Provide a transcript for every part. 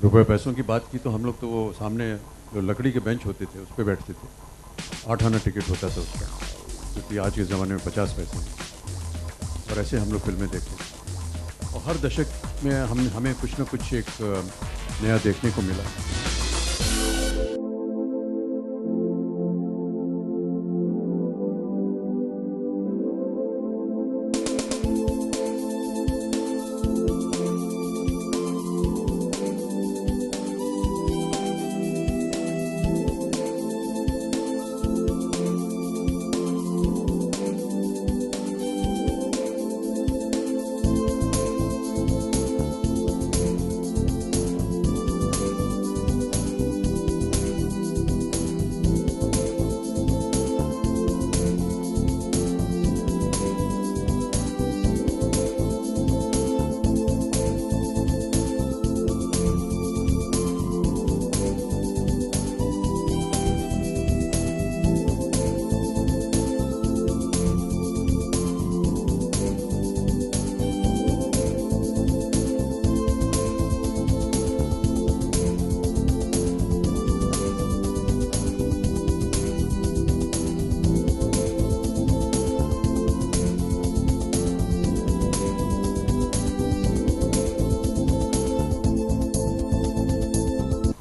रुपए पैसों की बात की तो हम लोग तो वो सामने जो लकड़ी के बेंच होते थे उस पर बैठते थे। 8 आना टिकट होता था उसका, क्योंकि आज के ज़माने में 50 पैसे हैं। और ऐसे हम लोग फिल्में देखते थे और हर दशक में हमें कुछ ना कुछ एक नया देखने को मिला।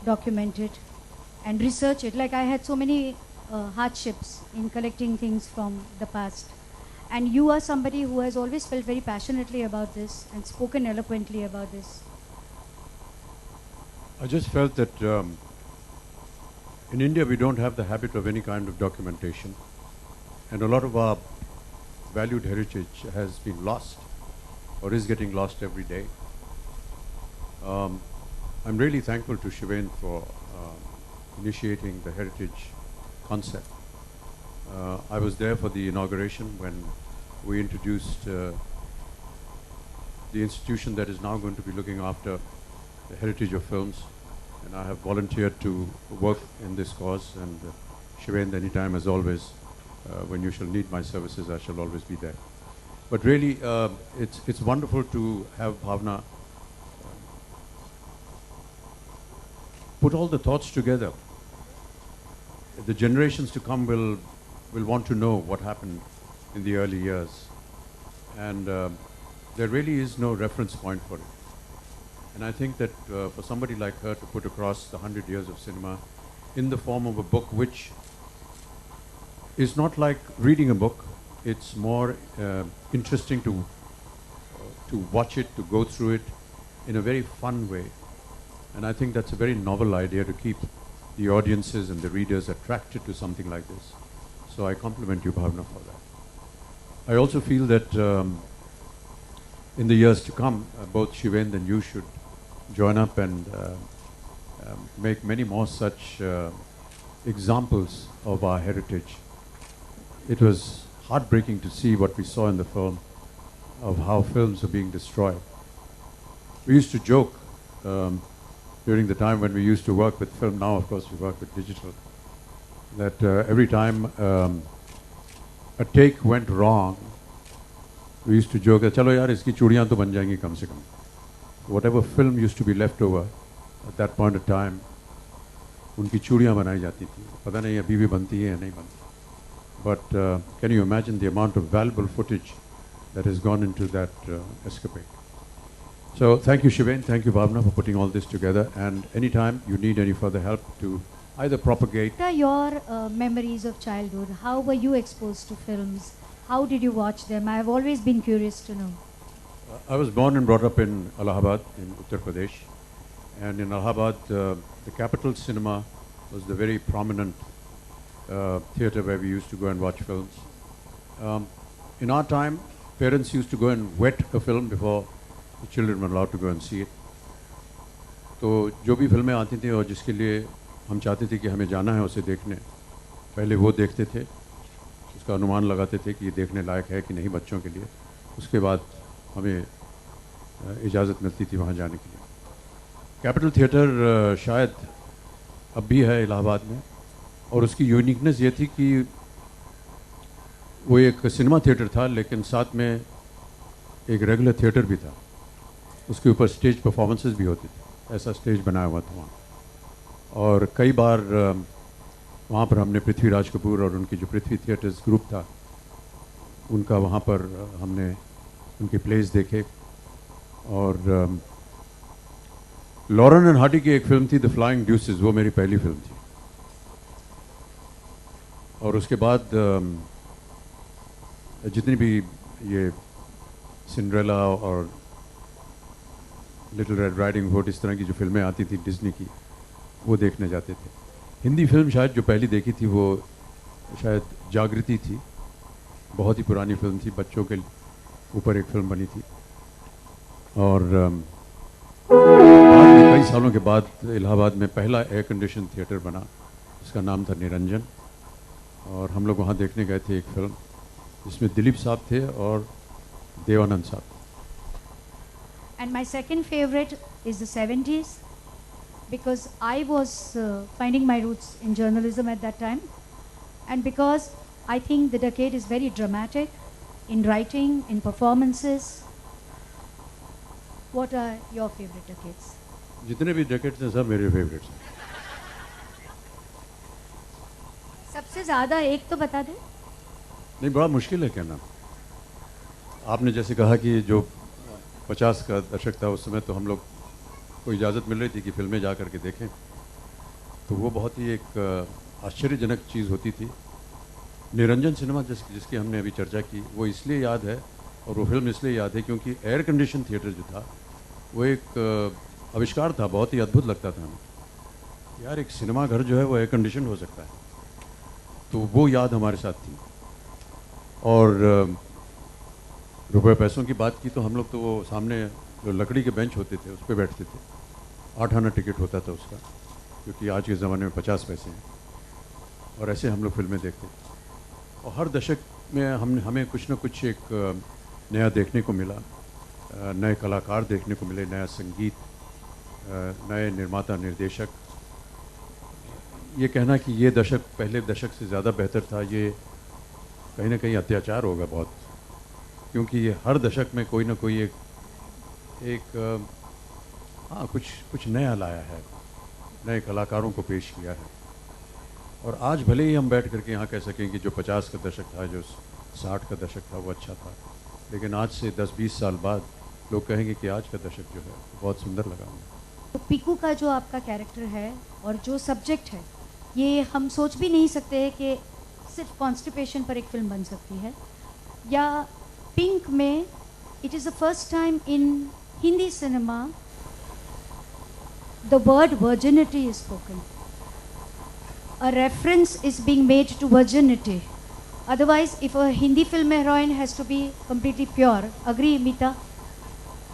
Documented and researched. Like I had so many hardships in collecting things from the past. And you are somebody who has always felt very passionately about this and spoken eloquently about this. I just felt that in India we don't have the habit of any kind of documentation, and a lot of our valued heritage has been lost or is getting lost every day. I'm really thankful to Shiven for initiating the heritage concept. I was there for the inauguration when we introduced the institution that is now going to be looking after the heritage of films, and I have volunteered to work in this cause. And Shiven, anytime as always, when you shall need my services, I shall always be there. But really, it's wonderful to have Bhavna put all the thoughts together. The generations to come will want to know what happened in the early years, and there really is no reference point for it. And I think that for somebody like her to put across the 100 years of cinema in the form of a book, which is not like reading a book, it's more interesting to watch it, to go through it in a very fun way. And I think that's a very novel idea to keep the audiences and the readers attracted to something like this. So I compliment you, Bhavna, for that. I also feel that in the years to come, both Shivendra and you should join up and make many more such examples of our heritage. It was heartbreaking to see what we saw in the film of how films are being destroyed. We used to joke during the time when we used to work with film, now of course we work with digital, that every time a take went wrong, we used to joke that chalo yaar iski chudiyan to ban jayengi kam se kam. Whatever film used to be left over at that point of time, unki chudiyan banai jati thi. Pata nahi abhi bhi banti hai ya nahi banti. But can you imagine the amount of valuable footage that has gone into that escapade? So thank you, Shiven, thank you, Bhavna, for putting all this together. And anytime you need any further help to either propagate. What are your memories of childhood? How were you exposed to films? How did you watch them? I have always been curious to know. I was born and brought up in Allahabad, in Uttar Pradesh. And in Allahabad, the Capital Cinema was the very prominent theatre where we used to go and watch films. In our time, parents used to go and wet a film before the children were allowed to go and see it. तो जो भी फिल्में आती थी और जिसके लिए हम चाहते थे कि हमें जाना है उसे देखने, पहले वो देखते थे, उसका अनुमान लगाते थे कि ये देखने लायक है कि नहीं बच्चों के लिए, उसके बाद हमें इजाज़त मिलती थी वहाँ जाने के लिए। कैपिटल थिएटर शायद अब भी है इलाहाबाद में, और उसकी यूनिकनेस ये थी कि वो एक सिनेमा थिएटर था लेकिन साथ में एक रेगुलर थिएटर भी था। उसके ऊपर स्टेज परफॉर्मेंसेस भी होती थी। ऐसा स्टेज बनाया हुआ था वहाँ। और कई बार वहाँ पर हमने पृथ्वीराज कपूर और उनकी जो पृथ्वी थिएटर्स ग्रुप था उनका वहाँ पर हमने उनके प्लेस देखे। और लॉरेन एंड हार्डी की एक फिल्म थी द फ्लाइंग ड्यूसेस, वो मेरी पहली फिल्म थी। और उसके बाद जितनी भी ये सिंड्रेला और लिटिल रेड राइडिंग हुड इस तरह की जो फिल्में आती थी डिज्नी की, वो देखने जाते थे। हिंदी फिल्म शायद जो पहली देखी थी वो शायद जागृति थी, बहुत ही पुरानी फिल्म थी, बच्चों के ऊपर एक फिल्म बनी थी। और बाद में कई सालों के बाद इलाहाबाद में पहला एयर कंडीशन थिएटर बना, जिसका नाम था निरंजन। और हम लोग वहाँ देखने गए थे एक फिल्म जिसमें दिलीप साहब थे और देवानंद साहब। And my second favorite is the 70s, because I was finding my roots in journalism at that time, and because I think the decade is very dramatic in writing, in performances. What are your favorite decades? जितने भी decades हैं सब मेरे favourites हैं। सबसे ज़्यादा एक तो बता दें। नहीं, बड़ा मुश्किल है कहना। आपने जैसे कहा कि जो 50 का दशक था उस समय तो हम लोग को इजाज़त मिल रही थी कि फिल्में जा कर के देखें, तो वो बहुत ही एक आश्चर्यजनक चीज़ होती थी। निरंजन सिनेमा जिसकी हमने अभी चर्चा की, वो इसलिए याद है और वो फिल्म इसलिए याद है क्योंकि एयर कंडीशन थिएटर जो था वो एक आविष्कार था, बहुत ही अद्भुत लगता था हमें। यार एक सिनेमा घर जो है वो एयर कंडीशन हो सकता है, तो वो याद हमारे साथ थी। और रुपए पैसों की बात की तो हम लोग तो वो सामने जो लकड़ी के बेंच होते थे उस पर बैठते थे। 8 आना टिकट होता था उसका, क्योंकि आज के ज़माने में 50 पैसे हैं। और ऐसे हम लोग फिल्में देखते थे। और हर दशक में हमें कुछ ना कुछ एक नया देखने को मिला, नए कलाकार देखने को मिले, नया संगीत, नए निर्माता निर्देशक। ये कहना कि ये दशक पहले दशक से ज़्यादा बेहतर था, ये कहीं ना कहीं अत्याचार होगा बहुत, क्योंकि ये हर दशक में कोई ना कोई एक हाँ कुछ नया लाया है, नए कलाकारों को पेश किया है। और आज भले ही हम बैठ करके यहाँ कह सकें कि जो 50 का दशक था, जो 60 का दशक था वो अच्छा था, लेकिन आज से 10-20 साल बाद लोग कहेंगे कि आज का दशक जो है बहुत सुंदर लगा हमें। तो पीकू का जो आपका कैरेक्टर है और जो सब्जेक्ट है, ये हम सोच भी नहीं सकते हैं कि सिर्फ कॉन्स्टिपेशन पर एक फिल्म बन सकती है। या पिंक में it is the first time in Hindi cinema the word virginity is spoken. A reference is being made to virginity. Otherwise, if a Hindi film heroine has to be completely pure, agree, Meeta?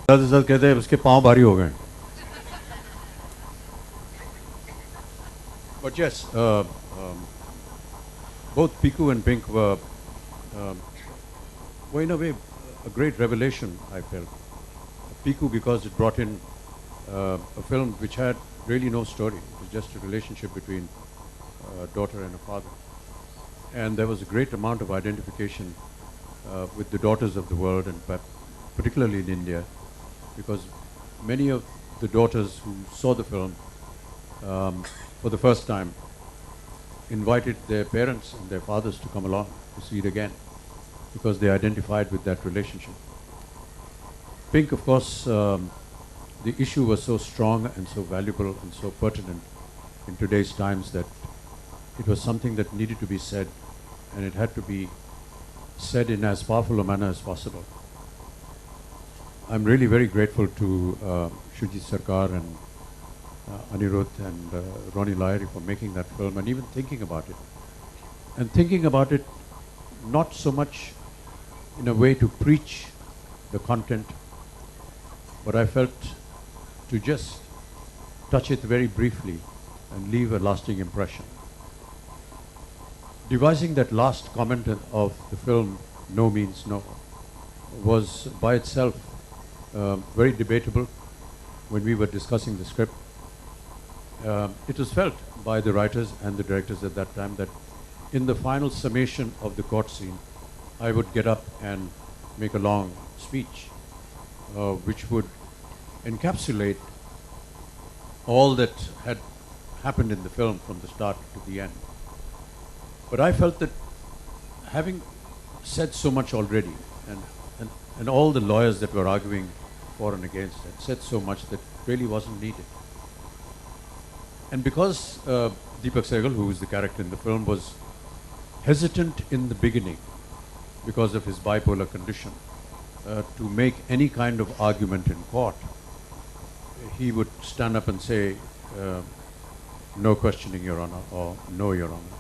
Sir कहते हैं उसके पाँव भारी हो गए। But yes, both Piku and Pink were in a way a great revelation, I felt. Piku because it brought in a film which had really no story. It was just a relationship between a daughter and a father. And there was a great amount of identification with the daughters of the world, and particularly in India, because many of the daughters who saw the film for the first time invited their parents and their fathers to come along to see it again, because they identified with that relationship. Pink, of course, the issue was so strong and so valuable and so pertinent in today's times that it was something that needed to be said, and it had to be said in as powerful a manner as possible. I'm really very grateful to Shujit Sarkar and Anirudh and Ronnie Lyre for making that film and even thinking about it. And thinking about it not so much in a way to preach the content, but I felt to just touch it very briefly and leave a lasting impression. Devising that last comment of the film, No Means No, was by itself very debatable when we were discussing the script. It was felt by the writers and the directors at that time that in the final summation of the court scene, I would get up and make a long speech which would encapsulate all that had happened in the film from the start to the end. But I felt that having said so much already, and all the lawyers that were arguing for and against had said so much that really wasn't needed. And because Deepak Sehgal, who is the character in the film, was hesitant in the beginning because of his bipolar condition to make any kind of argument in court, he would stand up and say, no questioning, Your Honor, or no, Your Honor.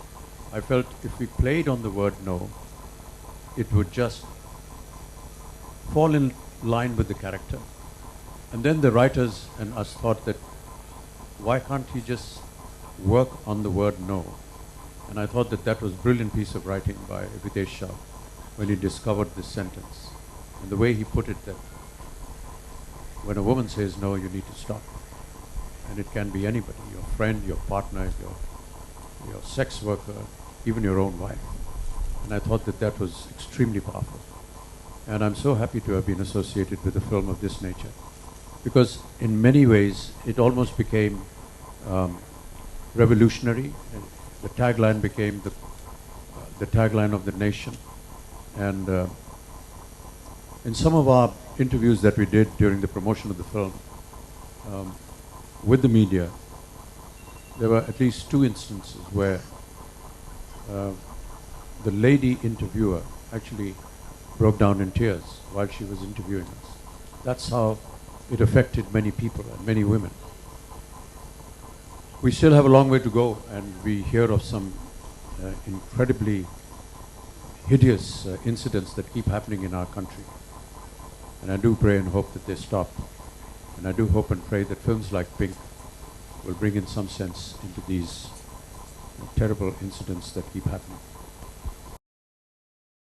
I felt if we played on the word no, it would just fall in line with the character. And then the writers and us thought that why can't he just work on the word no? And I thought that that was a brilliant piece of writing by Vitesh Shah when he discovered this sentence. And the way he put it, that when a woman says no, you need to stop. And it can be anybody, your friend, your partner, your sex worker, even your own wife. And I thought that that was extremely powerful. And I'm so happy to have been associated with a film of this nature, because in many ways it almost became revolutionary. The tagline became the tagline of the nation. And in some of our interviews that we did during the promotion of the film with the media, there were at least 2 instances where the lady interviewer actually broke down in tears while she was interviewing us. That's how it affected many people and many women. We still have a long way to go, and we hear of some incredibly hideous incidents that keep happening in our country. And I do pray and hope that they stop. And I do hope and pray that films like Pink will bring in some sense into these terrible incidents that keep happening.